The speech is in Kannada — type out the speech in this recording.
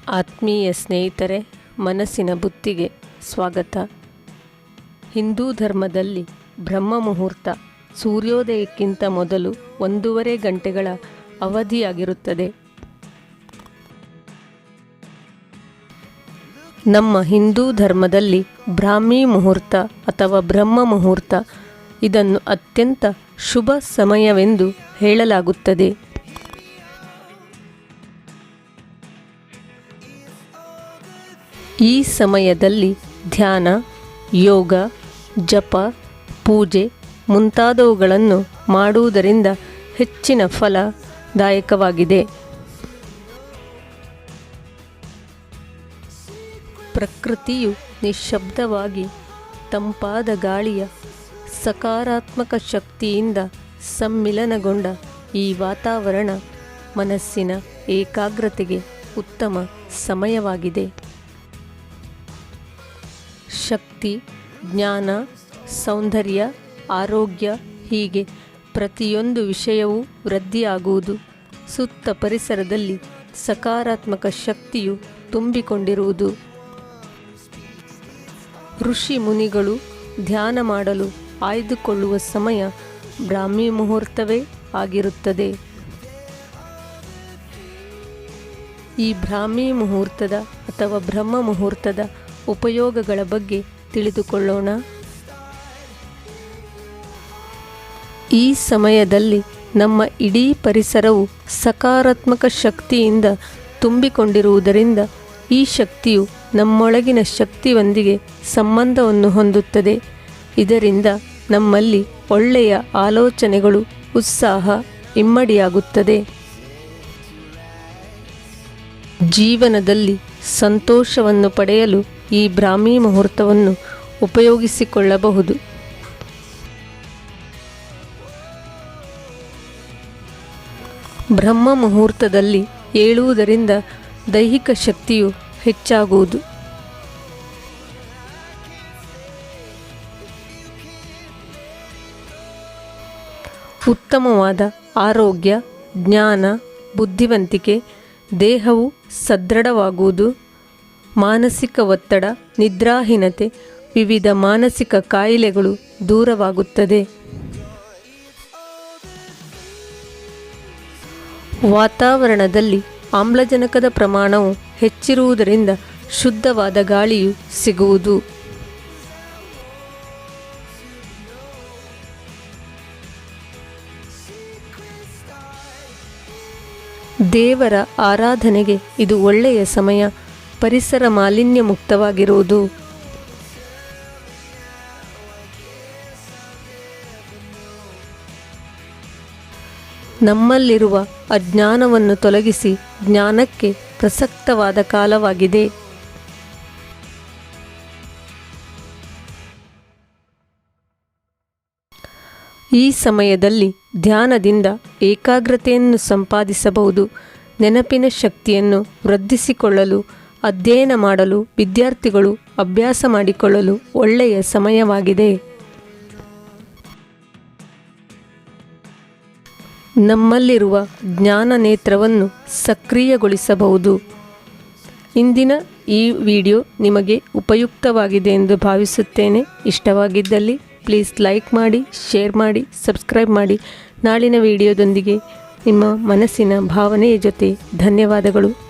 ಆತ್ಮೀಯ ಸ್ನೇಹಿತರೆ, ಮನಸ್ಸಿನ ಬುತ್ತಿಗೆ ಸ್ವಾಗತ. ಹಿಂದೂ ಧರ್ಮದಲ್ಲಿ ಬ್ರಹ್ಮ ಮುಹೂರ್ತ ಸೂರ್ಯೋದಯಕ್ಕಿಂತ ಮೊದಲು 1.5 ಗಂಟೆಗಳ ಅವಧಿಯಾಗಿರುತ್ತದೆ. ನಮ್ಮ ಹಿಂದೂ ಧರ್ಮದಲ್ಲಿ ಬ್ರಾಹ್ಮಿ ಮುಹೂರ್ತ ಅಥವಾ ಬ್ರಹ್ಮ ಮುಹೂರ್ತ ಇದನ್ನು ಅತ್ಯಂತ ಶುಭ ಸಮಯವೆಂದು ಹೇಳಲಾಗುತ್ತದೆ. ಈ ಸಮಯದಲ್ಲಿ ಧ್ಯಾನ, ಯೋಗ, ಜಪ, ಪೂಜೆ ಮುಂತಾದವುಗಳನ್ನು ಮಾಡುವುದರಿಂದ ಹೆಚ್ಚಿನ ಫಲದಾಯಕವಾಗಿದೆ. ಪ್ರಕೃತಿಯು ನಿಶ್ಶಬ್ದವಾಗಿ ತಂಪಾದ ಗಾಳಿಯ ಸಕಾರಾತ್ಮಕ ಶಕ್ತಿಯಿಂದ ಸಮ್ಮಿಲನಗೊಂಡ ಈ ವಾತಾವರಣ ಮನಸ್ಸಿನ ಏಕಾಗ್ರತೆಗೆ ಉತ್ತಮ ಸಮಯವಾಗಿದೆ. ಶಕ್ತಿ, ಜ್ಞಾನ, ಸೌಂದರ್ಯ, ಆರೋಗ್ಯ ಹೀಗೆ ಪ್ರತಿಯೊಂದು ವಿಷಯವೂ ವೃದ್ಧಿಯಾಗುವುದು. ಸುತ್ತ ಪರಿಸರದಲ್ಲಿ ಸಕಾರಾತ್ಮಕ ಶಕ್ತಿಯು ತುಂಬಿಕೊಂಡಿರುವುದು. ಋಷಿ ಮುನಿಗಳು ಧ್ಯಾನ ಮಾಡಲು ಆಯ್ದುಕೊಳ್ಳುವ ಸಮಯ ಬ್ರಾಹ್ಮಿ ಮುಹೂರ್ತವೇ ಆಗಿರುತ್ತದೆ. ಈ ಬ್ರಾಹ್ಮಿ ಮುಹೂರ್ತದ ಅಥವಾ ಬ್ರಹ್ಮ ಮುಹೂರ್ತದ ಉಪಯೋಗಗಳ ಬಗ್ಗೆ ತಿಳಿದುಕೊಳ್ಳೋಣ. ಈ ಸಮಯದಲ್ಲಿ ನಮ್ಮ ಇಡೀ ಪರಿಸರವು ಸಕಾರಾತ್ಮಕ ಶಕ್ತಿಯಿಂದ ತುಂಬಿಕೊಂಡಿರುವುದರಿಂದ ಈ ಶಕ್ತಿಯು ನಮ್ಮೊಳಗಿನ ಶಕ್ತಿಯೊಂದಿಗೆ ಸಂಬಂಧವನ್ನು ಹೊಂದುತ್ತದೆ. ಇದರಿಂದ ನಮ್ಮಲ್ಲಿ ಒಳ್ಳೆಯ ಆಲೋಚನೆಗಳು, ಉತ್ಸಾಹ ಇಮ್ಮಡಿಯಾಗುತ್ತದೆ. ಜೀವನದಲ್ಲಿ ಸಂತೋಷವನ್ನು ಪಡೆಯಲು ಈ ಬ್ರಾಹ್ಮಿ ಮುಹೂರ್ತವನ್ನು ಉಪಯೋಗಿಸಿಕೊಳ್ಳಬಹುದು. ಬ್ರಹ್ಮ ಮುಹೂರ್ತದಲ್ಲಿ ಏಳುವುದರಿಂದ ದೈಹಿಕ ಶಕ್ತಿಯು ಹೆಚ್ಚಾಗುವುದು. ಉತ್ತಮವಾದ ಆರೋಗ್ಯ, ಜ್ಞಾನ, ಬುದ್ಧಿವಂತಿಕೆ, ದೇಹವು ಸದೃಢವಾಗುವುದು. ಮಾನಸಿಕ ಒತ್ತಡ, ನಿದ್ರಾಹೀನತೆ, ವಿವಿಧ ಮಾನಸಿಕ ಕಾಯಿಲೆಗಳು ದೂರವಾಗುತ್ತದೆ. ವಾತಾವರಣದಲ್ಲಿ ಆಮ್ಲಜನಕದ ಪ್ರಮಾಣವು ಹೆಚ್ಚಿರುವುದರಿಂದ ಶುದ್ಧವಾದ ಗಾಳಿಯು ಸಿಗುವುದು. ದೇವರ ಆರಾಧನೆಗೆ ಇದು ಒಳ್ಳೆಯ ಸಮಯ. ಪರಿಸರ ಮಾಲಿನ್ಯ ಮುಕ್ತವಾಗಿರುವುದು. ನಮ್ಮಲ್ಲಿರುವ ಅಜ್ಞಾನವನ್ನು ತೊಲಗಿಸಿ ಜ್ಞಾನಕ್ಕೆ ಪ್ರಸಕ್ತವಾದ ಕಾಲವಾಗಿದೆ. ಈ ಸಮಯದಲ್ಲಿ ಧ್ಯಾನದಿಂದ ಏಕಾಗ್ರತೆಯನ್ನು ಸಂಪಾದಿಸಬಹುದು. ನೆನಪಿನ ಶಕ್ತಿಯನ್ನು ವೃದ್ಧಿಸಿಕೊಳ್ಳಲು, ಅಧ್ಯಯನ ಮಾಡಲು ವಿದ್ಯಾರ್ಥಿಗಳು ಅಭ್ಯಾಸ ಮಾಡಿಕೊಳ್ಳಲು ಒಳ್ಳೆಯ ಸಮಯವಾಗಿದೆ. ನಮ್ಮಲ್ಲಿರುವ ಜ್ಞಾನ ನೇತ್ರವನ್ನು ಸಕ್ರಿಯಗೊಳಿಸಬಹುದು. ಇಂದಿನ ಈ ವಿಡಿಯೋ ನಿಮಗೆ ಉಪಯುಕ್ತವಾಗಿದೆ ಎಂದು ಭಾವಿಸುತ್ತೇನೆ. ಇಷ್ಟವಾಗಿದ್ದಲ್ಲಿ ಪ್ಲೀಸ್ ಲೈಕ್ ಮಾಡಿ, ಶೇರ್ ಮಾಡಿ, ಸಬ್ಸ್ಕ್ರೈಬ್ ಮಾಡಿ. ನಾಳಿನ ವಿಡಿಯೋದೊಂದಿಗೆ ನಿಮ್ಮ ಮನಸ್ಸಿನ ಭಾವನೆಯ ಜೊತೆ ಧನ್ಯವಾದಗಳು.